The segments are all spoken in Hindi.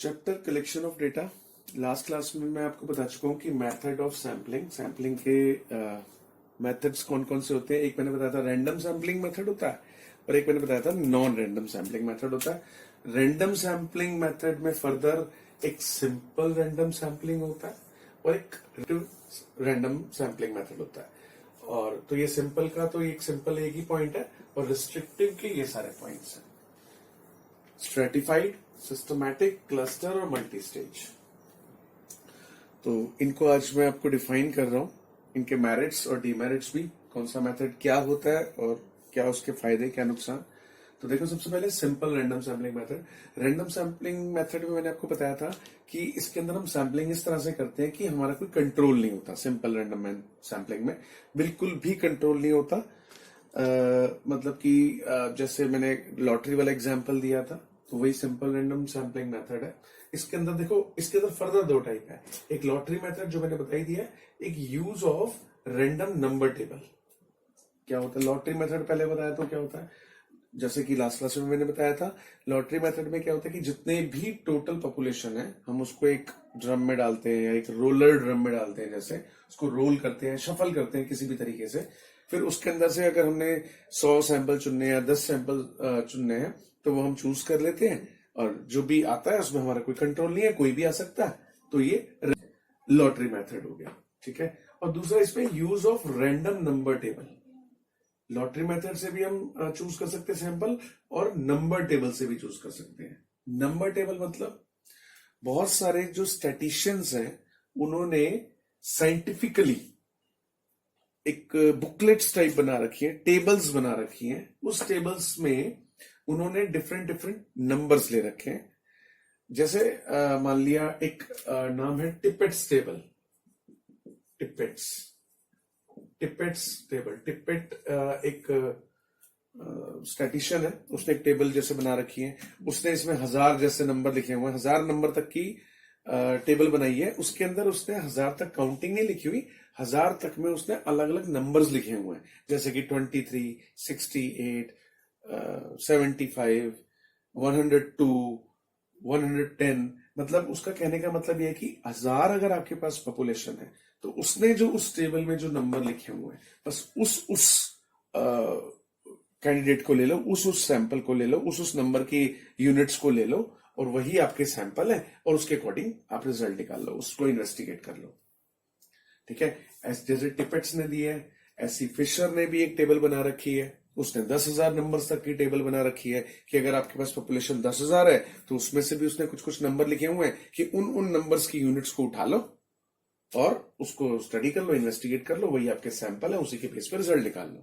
Chapter collection of data. Last class में मैं आपको बता चुका हूं कि मेथड ऑफ सैम्पलिंग के मेथड्स कौन कौन से होते हैं। एक मैंने बताया था रैंडम सैम्पलिंग मेथड होता है और एक मैंने बताया था नॉन रैंडम सैम्पलिंग मेथड होता है। रैंडम सैम्पलिंग मेथड में फर्दर एक सिंपल रैंडम सैम्पलिंग होता है और एक रैंडम सैम्पलिंग मेथड होता है। और तो ये सिंपल का तो एक सिंपल एक ही पॉइंट है और रिस्ट्रिक्टिव के ये सारे पॉइंट्स हैं। स्ट्रेटिफाइड, सिस्टमैटिक, क्लस्टर और मल्टी स्टेज। तो इनको आज मैं आपको डिफाइन कर रहा हूं, इनके मेरिट्स और डीमेरिट्स भी, कौन सा मेथड क्या होता है और क्या उसके फायदे क्या नुकसान। तो देखो, सबसे पहले simple random sampling method. Random sampling method में मैंने आपको बताया था कि इसके अंदर हम सैम्पलिंग इस तरह से करते हैं कि हमारा कोई कंट्रोल नहीं होता। सिंपल रैंडम सैम्पलिंग में बिल्कुल भी कंट्रोल नहीं होता। मतलब कि जैसे मैंने लॉटरी वाला एग्जांपल दिया था, तो वही सिंपल रैंडम सैम्पलिंग मेथड है। इसके अंदर देखो, इसके अंदर फर्दर दो टाइप है। एक लॉटरी मेथड जो मैंने बताई दिया, एक use of random number table. क्या होता है लॉटरी मेथड, पहले बताया तो क्या होता है, जैसे कि लास्ट क्लास में मैंने बताया था, लॉटरी मेथड में क्या होता है कि जितने भी टोटल पॉपुलेशन है हम उसको एक ड्रम में डालते हैं या एक रोलर ड्रम में डालते हैं। जैसे उसको रोल करते हैं, शफल करते हैं किसी भी तरीके से। फिर उसके अंदर से अगर हमने 100 सैंपल चुनने या 10 सैंपल चुनने हैं तो वो हम चूज कर लेते हैं और जो भी आता है उसमें हमारा कोई कंट्रोल नहीं है, कोई भी आ सकता है। तो ये लॉटरी मेथड हो गया, ठीक है। और दूसरा इसमें use of random number table. Lottery method से भी हम चूज कर सकते हैं सैंपल और नंबर टेबल से भी चूज कर सकते हैं। नंबर टेबल मतलब बहुत सारे जो स्टैटिशियंस हैं उन्होंने साइंटिफिकली एक बुकलेट्स टाइप बना रखी है, टेबल्स बना रखी हैं। उस टेबल्स में उन्होंने डिफरेंट डिफरेंट नंबर्स ले रखे हैं। जैसे मान लिया एक नाम है टिपेट्स टेबल। टिपेट्स टेबल, टिपेट एक स्टैटिशियन है, उसने एक टेबल जैसे बना रखी है। उसने इसमें 1000 जैसे नंबर लिखे हुए हैं, 1000 नंबर तक की टेबल बनाई है। उसके अंदर उसने 1000 तक काउंटिंग नहीं लिखी हुई, 1000 तक में उसने अलग अलग नंबर्स लिखे हुए हैं। जैसे कि 23, 68, 75, 102, 110। मतलब उसका कहने का मतलब यह है कि 1000 अगर आपके पास पॉपुलेशन है तो उसने जो उस टेबल में जो नंबर लिखे हुए हैं, बस उस कैंडिडेट को ले लो, उस सैंपल को ले लो, उस नंबर की यूनिट्स को ले लो और वही आपके सैंपल है और उसके अकॉर्डिंग आप रिजल्ट निकाल लो, उसको इन्वेस्टिगेट कर लो, ठीक है। जैसे टिपेट्स ने दी है, ऐसी फिशर ने भी एक टेबल बना रखी है। उसने 10,000 नंबर्स तक की टेबल बना रखी है कि अगर आपके पास पॉपुलेशन 10,000 है तो उसमें से भी उसने कुछ कुछ नंबर लिखे हुए हैं कि उन नंबर्स की यूनिट्स को उठा लो और उसको स्टडी कर लो, इन्वेस्टिगेट कर लो, वही आपके सैंपल है, उसी के बेस पर रिजल्ट निकाल लो,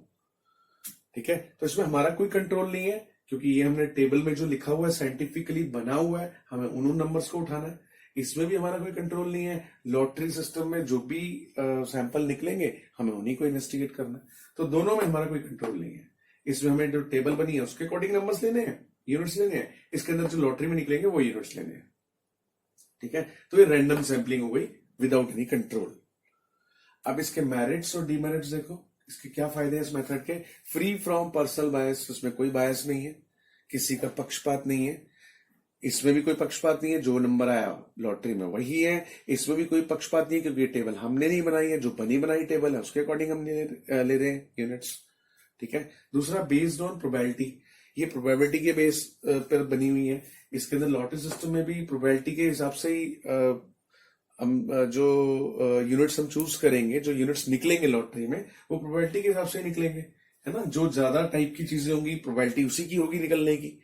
ठीक है। तो इसमें हमारा कोई कंट्रोल नहीं है क्योंकि ये हमने टेबल में जो लिखा हुआ है साइंटिफिकली बना हुआ है, हमें उन नंबर्स को उठाना है। इसमें भी हमारा कोई कंट्रोल नहीं है। लॉटरी सिस्टम में जो भी सैंपल निकलेंगे हमें उन्हीं को इन्वेस्टिगेट करना है। तो दोनों में हमारा कोई कंट्रोल नहीं है। इसमें हमें जो टेबल बनी है उसके अकॉर्डिंग नंबर्स लेने हैं, यूनिट्स लेने हैं। इसके अंदर जो लॉटरी में निकलेंगे वो यूनिट्स लेने हैं, ठीक है। तो ये रैंडम सैंपलिंग हो गई विदाउट एनी कंट्रोल। अब इसके मेरिट्स और डीमेरिट्स देखो, इसके क्या फायदे हैं इस मेथड के। फ्री फ्रॉम पर्सनल बायस, इसमें कोई बायस नहीं है, किसी का पक्षपात नहीं है। इसमें भी कोई पक्षपात नहीं है, जो नंबर आया लॉटरी में वही है। इसमें भी कोई पक्षपात नहीं है क्योंकि ये टेबल हमने नहीं बनाई है, जो बनी बनाई टेबल है उसके अकॉर्डिंग हम ले रहे हैं यूनिट्स, ठीक है। दूसरा, बेस्ड ऑन प्रोबेबिलिटी, ये प्रोबेबिलिटी के बेस पर बनी हुई है। इसके अंदर लॉटरी सिस्टम में भी प्रोबेबिलिटी के हिसाब से ही हम जो यूनिट्स हम चूज करेंगे, जो यूनिट्स निकलेंगे लॉटरी में, वो प्रोबेबिलिटी के हिसाब से निकलेंगे, है ना। जो ज्यादा टाइप की चीजें होंगी प्रोबेबिलिटी उसी की होगी निकलने की।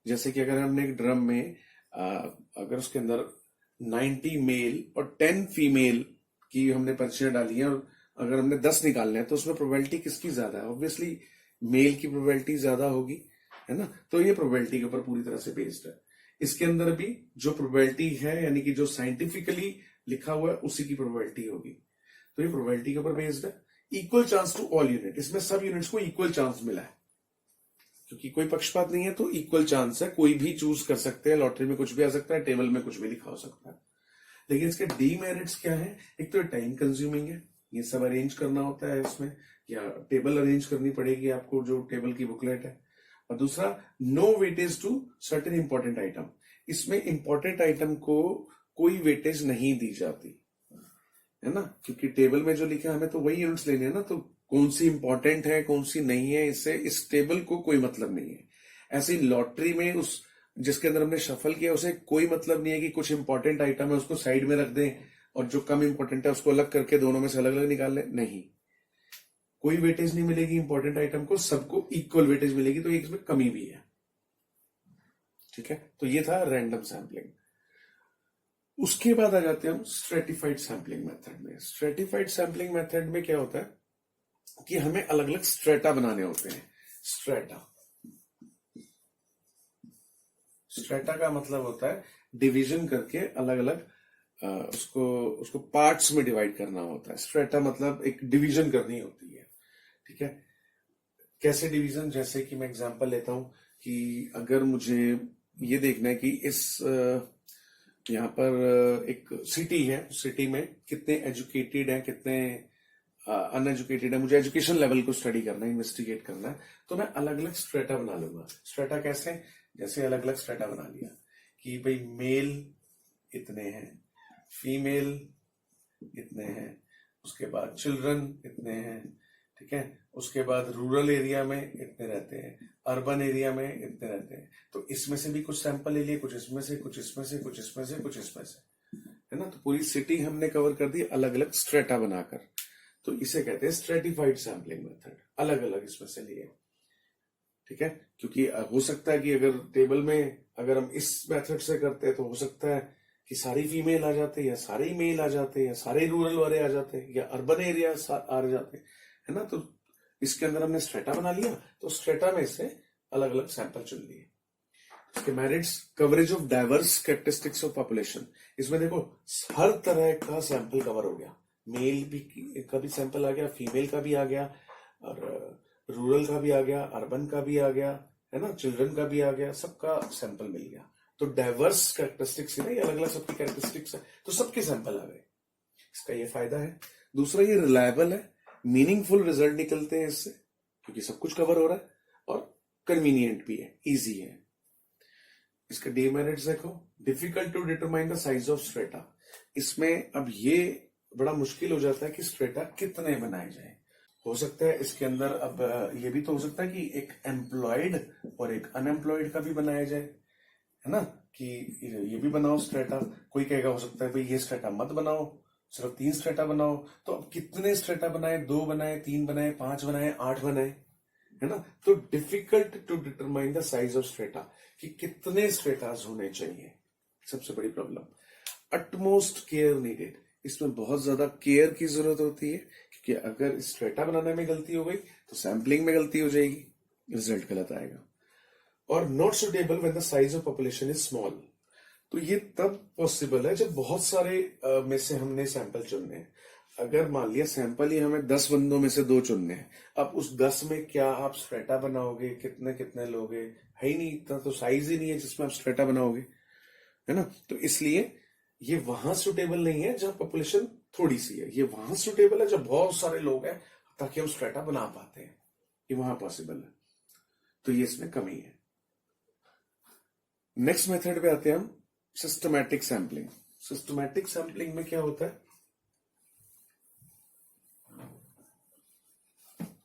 जैसे कि अगर हमने एक ड्रम में अगर उसके अंदर 90 मेल और 10 फीमेल की हमने पर्चियां डाली हैं और अगर हमने 10 निकालने हैं तो उसमें प्रोबेबिलिटी किसकी ज्यादा है? ऑब्वियसली मेल की प्रोबेबिलिटी ज्यादा होगी, है ना। तो ये प्रोबेबिलिटी के ऊपर पूरी तरह से बेस्ड है। इसके अंदर भी जो प्रोबेबिलिटी है, यानी कि जो साइंटिफिकली लिखा हुआ है उसी की प्रोबेबिलिटी होगी। तो ये प्रोबेबिलिटी के ऊपर बेस्ड है। Equal chance to all unit, इसमें सब यूनिट्स को इक्वल चांस मिला है क्योंकि कोई पक्षपात नहीं है, तो इक्वल चांस है, कोई भी चूज कर सकते हैं। लॉटरी में कुछ भी आ सकता है, टेबल में कुछ भी लिखा हो सकता है। लेकिन इसके डीमेरिट्स क्या है? एक तो टाइम कंज्यूमिंग है, ये सब अरेंज करना होता है इसमें, या टेबल अरेंज करनी पड़ेगी आपको, जो टेबल की बुकलेट है। और दूसरा, no weightage to certain important item, इसमें इंपॉर्टेंट आइटम को कोई वेटेज नहीं दी जाती है ना, क्योंकि टेबल में जो लिखा है हमें तो वही यूनिट्स लेने हैं ना, तो कौन सी इंपॉर्टेंट है कौन सी नहीं है इससे इस टेबल को कोई मतलब नहीं है। ऐसे ही लॉटरी में उस जिसके अंदर हमने शफल किया उसे कोई मतलब नहीं है कि कुछ इंपॉर्टेंट आइटम है उसको साइड में रख दें और जो कम इंपॉर्टेंट है उसको अलग करके दोनों में से अलग अलग निकाल लें, नहीं, कोई वेटेज नहीं मिलेगी इंपॉर्टेंट आइटम को, सबको इक्वल वेटेज मिलेगी, तो इसमें कमी भी है। ठीक है, तो ये था रैंडम सैम्पलिंग। उसके बाद आ जाते हैं हम स्ट्रेटिफाइड सैम्पलिंग मेथड में। स्ट्रेटिफाइड सैम्पलिंग मेथड में क्या होता है कि हमें अलग अलग स्ट्रेटा बनाने होते हैं। स्ट्रेटा का मतलब होता है डिवीजन करके अलग अलग उसको पार्ट्स में डिवाइड करना होता है। स्ट्रेटा मतलब एक डिवीजन करनी होती है। ठीक है, कैसे डिवीजन, जैसे कि मैं एग्जांपल लेता हूं कि अगर मुझे ये देखना है कि इस यहाँ पर एक सिटी है, सिटी में कितने एजुकेटेड हैं कितने अनएजुकेटेड है, मुझे एजुकेशन लेवल को स्टडी करना है, इन्वेस्टिगेट करना है, तो मैं अलग अलग स्ट्रेटा बना लूंगा। स्ट्रेटा कैसे, जैसे अलग अलग स्ट्रेटा बना लिया कि भाई मेल इतने हैं, फीमेल इतने हैं, उसके बाद चिल्ड्रन इतने हैं, ठीक है, उसके बाद रूरल एरिया में इतने रहते हैं, अर्बन एरिया में इतने रहते हैं। तो इसमें से भी कुछ सैंपल ले लिए, कुछ इसमें से, कुछ इसमें से, कुछ इसमें से, कुछ इसमें से, है ना। तो पूरी सिटी हमने कवर कर दी अलग अलग स्ट्रेटा बनाकर, तो इसे कहते हैं स्ट्रेटिफाइड सैम्पलिंग मेथड, अलग अलग इसमें से लिए। ठीक है, क्योंकि हो सकता है कि अगर टेबल में अगर हम इस मेथड से करते हैं तो हो सकता है कि सारी फीमेल आ जाते, या सारे मेल आ जाते, या सारे रूरल वाले आ जाते, या अर्बन एरिया आ जाते, है ना। तो इसके अंदर हमने स्ट्रेटा बना लिया, तो स्ट्रेटा में से अलग अलग सैंपल चुन लिए। इसके merits, coverage of diverse characteristics of population. इसमें देखो हर तरह का सैंपल कवर हो गया, मेल भी का भी सैंपल आ गया, फीमेल का भी आ गया, और रूरल का भी आ गया, अर्बन का भी आ गया, है ना, चिल्ड्रन का भी आ गया, सबका सैंपल मिल गया। तो डाइवर्स कैरेक्टरिस्टिक्स है ना, ये अलग अलग सबकी कैरेक्टरिस्टिक्स है, तो सबके सैंपल आ गए। इसका ये फायदा है। दूसरा, ये रिलायबल है, मीनिंगफुल रिजल्ट निकलते हैं इससे, क्योंकि सब कुछ कवर हो रहा है, और कन्वीनियंट भी है, इजी है। इसका डीमेरिट्स देखो, difficult to determine the size of strata. इसमें अब ये बड़ा मुश्किल हो जाता है कि स्ट्रेटा कितने बनाए जाए। हो सकता है इसके अंदर, अब ये भी तो हो सकता है कि एक एम्प्लॉयड और एक अनएम्प्लॉयड का भी बनाया जाए, है ना, कि ये भी बनाओ स्ट्रेटा। कोई कहेगा हो सकता है भाई ये स्ट्रेटा मत बनाओ, सिर्फ 3 स्ट्रेटा बनाओ। तो अब कितने स्ट्रेटा बनाए, 2 बनाए, 3 बनाए, 5 बनाए, 8 बनाए, है ना। तो difficult to determine the size of strata, कि कितने स्ट्रेटास होने चाहिए, सबसे बड़ी प्रॉब्लम। अटमोस्ट केयर नीडेड, इसमें बहुत ज्यादा केयर की जरूरत होती है, क्योंकि अगर स्ट्रेटा बनाने में गलती हो गई तो सैंपलिंग में गलती हो जाएगी, रिजल्ट गलत आएगा। और not suitable when the size of population is small. तो ये तब पॉसिबल है जब बहुत सारे में से हमने सैंपल चुनने हैं। अगर मान लिया सैंपल ही हमें 10 बंदों में से 2 चुनने हैं, अब उस 10 में क्या आप स्ट्रेटा बनाओगे, कितने कितने लोगे, है ही नहीं, इतना तो साइज ही नहीं है जिसमें आप स्ट्रेटा बनाओगे, है ना। तो इसलिए ये वहां सुटेबल नहीं है जहां पॉपुलेशन थोड़ी सी है, ये वहां सुटेबल है जब बहुत सारे लोग हैं, ताकि हम स्ट्रेटा बना पाते हैं, ये वहां पॉसिबल है। तो ये इसमें कमी है। नेक्स्ट मेथड पे आते हैं हम, सिस्टमैटिक सैंपलिंग। सिस्टमैटिक सैंपलिंग में क्या होता है,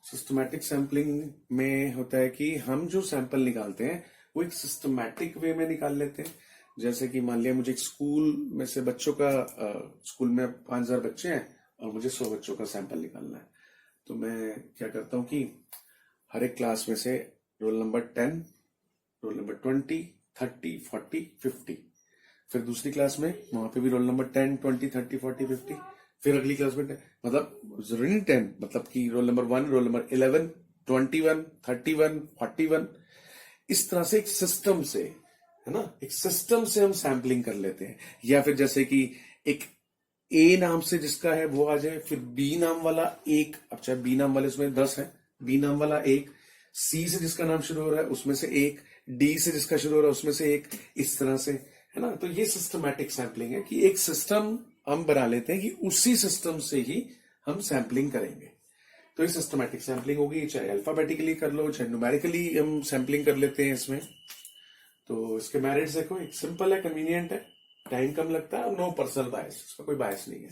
सिस्टमैटिक सैंपलिंग में होता है कि हम जो सैंपल निकालते हैं वो एक सिस्टमैटिक वे में निकाल लेते हैं। जैसे कि मान लिया मुझे एक स्कूल में से बच्चों का, स्कूल में 5000 बच्चे हैं और मुझे 100 बच्चों का सैंपल निकालना है, तो मैं क्या करता हूं कि हर एक क्लास में से रोल नंबर 10, रोल नंबर 20, 30, 40, 50, फिर दूसरी क्लास में वहां पे भी रोल नंबर 10, 20, 30, 40, 50, फिर अगली क्लास में 10, मतलब जरूरी नहीं 10, मतलब कि रोल नंबर 1, रोल नंबर 11, 21, 31, 41, इस तरह से एक सिस्टम से, है ना, एक सिस्टम से हम सैंपलिंग कर लेते हैं। या फिर जैसे कि एक ए नाम से जिसका है वो आ जाए, फिर बी नाम वाला एक, अब चाहे बी नाम वाले उसमें 10 है, बी नाम वाला एक, सी से जिसका नाम शुरू हो रहा है उसमें से एक, डी से जिसका शुरू हो रहा है उसमें से एक, इस तरह से, है ना। तो ये सिस्टमैटिक सैंपलिंग है कि एक सिस्टम हम बना लेते हैं कि उसी सिस्टम से ही हम सैंपलिंग करेंगे। तो ये सिस्टमैटिक सैंपलिंग होगी, चाहे अल्फाबेटिकली कर लो, चाहे न्यूमेरिकली हम सैंपलिंग कर लेते हैं इसमें। तो इसके मेरिट्स देखो, एक सिंपल है, कन्वीनियंट है, टाइम कम लगता है और नो पर्सनल बायस, इसका कोई बायस नहीं है।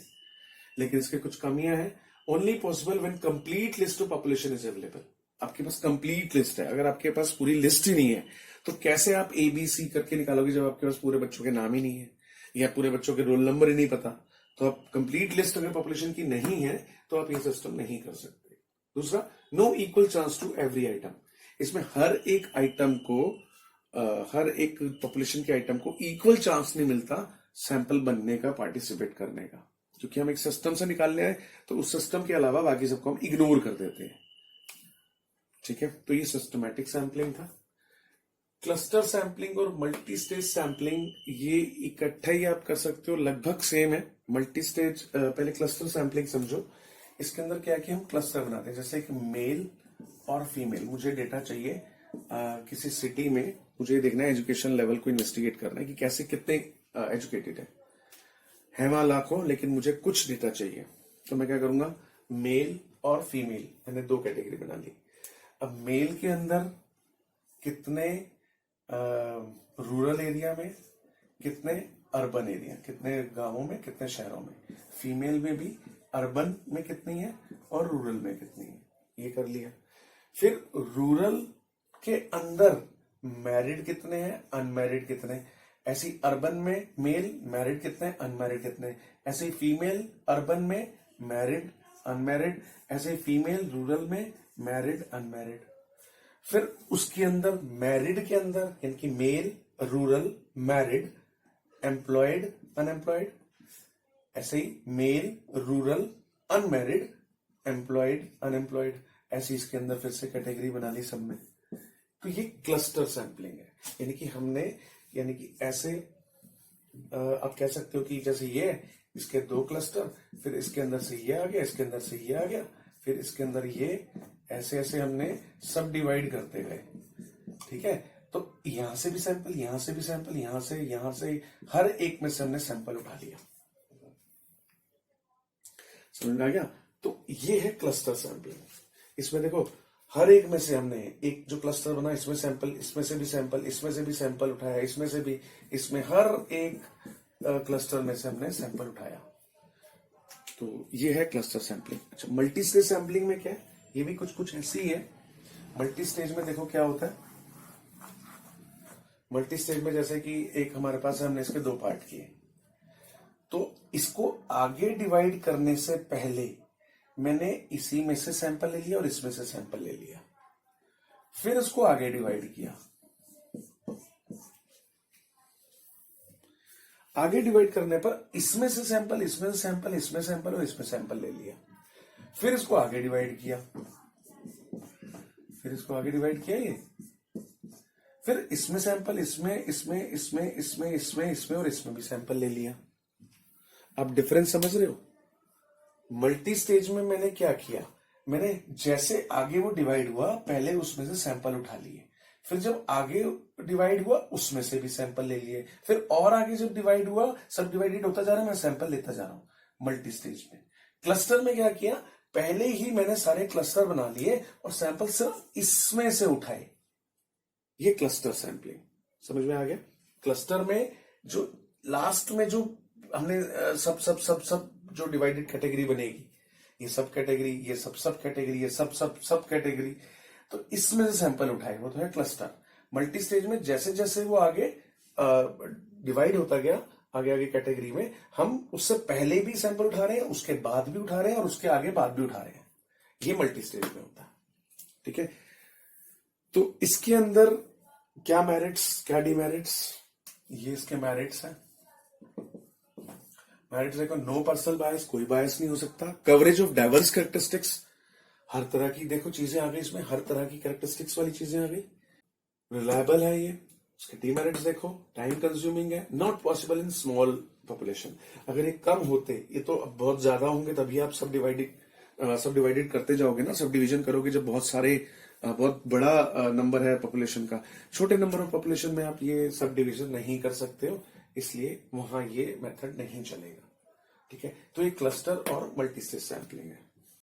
लेकिन इसके कुछ कमियां हैं। Only possible when complete list of population is available. आपके पास कंप्लीट लिस्ट है, अगर आपके पास पूरी लिस्ट ही नहीं है तो कैसे आप ABC करके निकालोगे जब आपके पास पूरे बच्चों के नाम ही नहीं है या पूरे बच्चों के रोल नंबर ही नहीं पता। तो आप कंप्लीट लिस्ट अगर पॉपुलेशन की नहीं है तो आप ये सिस्टम नहीं कर सकते। दूसरा, no equal chance to every item. इसमें हर एक आइटम को हर एक पॉपुलेशन के आइटम को इक्वल चांस नहीं मिलता सैंपल बनने का, पार्टिसिपेट करने का, क्योंकि हम एक सिस्टम से निकालने आए तो उस सिस्टम के अलावा बाकी सबको हम इग्नोर कर देते हैं। ठीक है, तो ये सिस्टमैटिक सैंपलिंग था। क्लस्टर सैंपलिंग और मल्टी स्टेज सैंपलिंग ये इकट्ठा ही आप कर सकते हो, लगभग सेम है। मल्टी स्टेज, पहले क्लस्टर सैंपलिंग समझो। इसके अंदर क्या है कि हम क्लस्टर बनाते हैं, जैसे एक मेल और फीमेल। मुझे डेटा चाहिए किसी सिटी में, मुझे देखना है, एजुकेशन लेवल को इन्वेस्टिगेट करना है कि कैसे कितने एजुकेटेड है वहां लाखों, लेकिन मुझे कुछ डेटा चाहिए। तो मैं क्या करूंगा, मेल और फीमेल मैंने 2 कैटेगरी बना ली। अब मेल के अंदर कितने रूरल एरिया में, कितने अर्बन एरिया, कितने गांवों में, कितने शहरों में। फीमेल में भी अर्बन में कितनी है और रूरल में कितनी है, ये कर लिया। फिर रूरल के अंदर मैरिड कितने हैं, अनमैरिड कितने। ऐसी अर्बन में मेल मैरिड कितने, अनमैरिड कितने। ऐसे फीमेल अर्बन में मैरिड अनमैरिड, ऐसे फीमेल रूरल में मैरिड अनमैरिड। फिर उसके अंदर मैरिड के अंदर यानी कि male rural married employed unemployed, ऐसे ही male rural unmarried employed unemployed, ऐसी इसके अंदर फिर से कैटेगरी बना ली सब में। तो ये क्लस्टर सैंपलिंग है, यानी कि हमने, यानी कि ऐसे आप कह सकते हो कि जैसे ये इसके 2 क्लस्टर, फिर इसके अंदर से ये आ गया, इसके अंदर से ये आ गया, फिर इसके अंदर ये, ऐसे ऐसे हमने सब डिवाइड करते गए। ठीक है, तो यहां से भी सैंपल, यहां से भी सैंपल, यहां से हर एक में से हमने सैंपल उठा लिया। समझ में आ गया? तो ये है क्लस्टर सैंपलिंग। इसमें देखो हर एक में से हमने एक जो क्लस्टर बना, इसमें सैंपल, इसमें से भी सैंपल, इसमें से भी सैंपल उठाया, इसमें से भी, इसमें हर एक क्लस्टर में से हमने सैंपल उठाया। तो ये है क्लस्टर सैंपलिंग। अच्छा, मल्टी स्टेज सैंपलिंग में क्या है, ये भी कुछ कुछ ऐसी ही है। मल्टी स्टेज में देखो क्या होता है। मल्टी स्टेज में जैसे कि एक हमारे पास है, हमने इसके 2 पार्ट किए, तो इसको आगे डिवाइड करने से पहले मैंने इसी में से सैंपल ले लिया और इसमें से सैंपल ले लिया, फिर उसको आगे डिवाइड किया। आगे डिवाइड करने पर इसमें से सैंपल, इसमें से सैंपल, इसमें सैंपल और इसमें सैंपल ले लिया, फिर इसको आगे डिवाइड किया, फिर इसको आगे डिवाइड किया, ये फिर इसमें सैंपल, इसमें इसमें इसमें इसमें इसमें इसमें और इसमें भी सैंपल ले लिया। आप डिफरेंस समझ रहे हो? मल्टी स्टेज में मैंने क्या किया, मैंने जैसे आगे वो डिवाइड हुआ पहले उसमें से सैंपल उठा लिए, फिर जब आगे डिवाइड हुआ उसमें से भी सैंपल ले लिए, फिर और आगे जब डिवाइड हुआ, सब डिवाइडेड होता जा रहा है, मैं सैंपल लेता जा रहा हूं। मल्टी स्टेज में, क्लस्टर में क्या किया, पहले ही मैंने सारे क्लस्टर बना लिए और सैंपल सिर्फ इसमें से उठाए। ये क्लस्टर सैंपलिंग समझ में आ गया। क्लस्टर में जो लास्ट में जो हमने सब सब सब सब जो डिवाइडेड कैटेगरी बनेगी, ये सब कैटेगरी, ये सब सब कैटेगरी, ये सब सब सब कैटेगरी, तो इसमें से सैंपल उठाए, वो तो है क्लस्टर। मल्टी स्टेज में जैसे जैसे वो आगे डिवाइड होता गया, आगे आगे कैटेगरी में, हम उससे पहले भी सैंपल उठा रहे हैं, उसके बाद भी उठा रहे हैं और उसके आगे बाद भी उठा रहे हैं। ये मल्टी स्टेज में होता है। ठीक है, तो इसके अंदर क्या मेरिट्स, क्या डिमेरिट्स, ये इसके मेरिट्स हैं। मेरिट्स देखो, नो पर्सनल बायस, कोई बायस नहीं हो सकता। कवरेज ऑफ डाइवर्स कैरेक्टरिस्टिक्स, हर तरह की देखो चीजें आ गई इसमें, हर तरह की कैरेक्टरिस्टिक्स वाली चीजें आ गई। रिलायबल है ये। उसके डिमेरिट्स देखो, टाइम कंज्यूमिंग है, not possible in small population. अगर ये कम होते, ये तो अब बहुत ज्यादा होंगे तभी आप सब डिवाइडेड करते जाओगे ना, सब डिवीजन करोगे जब बहुत सारे बहुत बड़ा नंबर है पॉपुलेशन का। छोटे नंबर ऑफ पॉपुलेशन में आप ये सब डिवीजन नहीं कर सकते हो, इसलिए वहां ये मेथड नहीं चलेगा। ठीक है, तो ये क्लस्टर और मल्टी स्टेज सैंपलिंग है।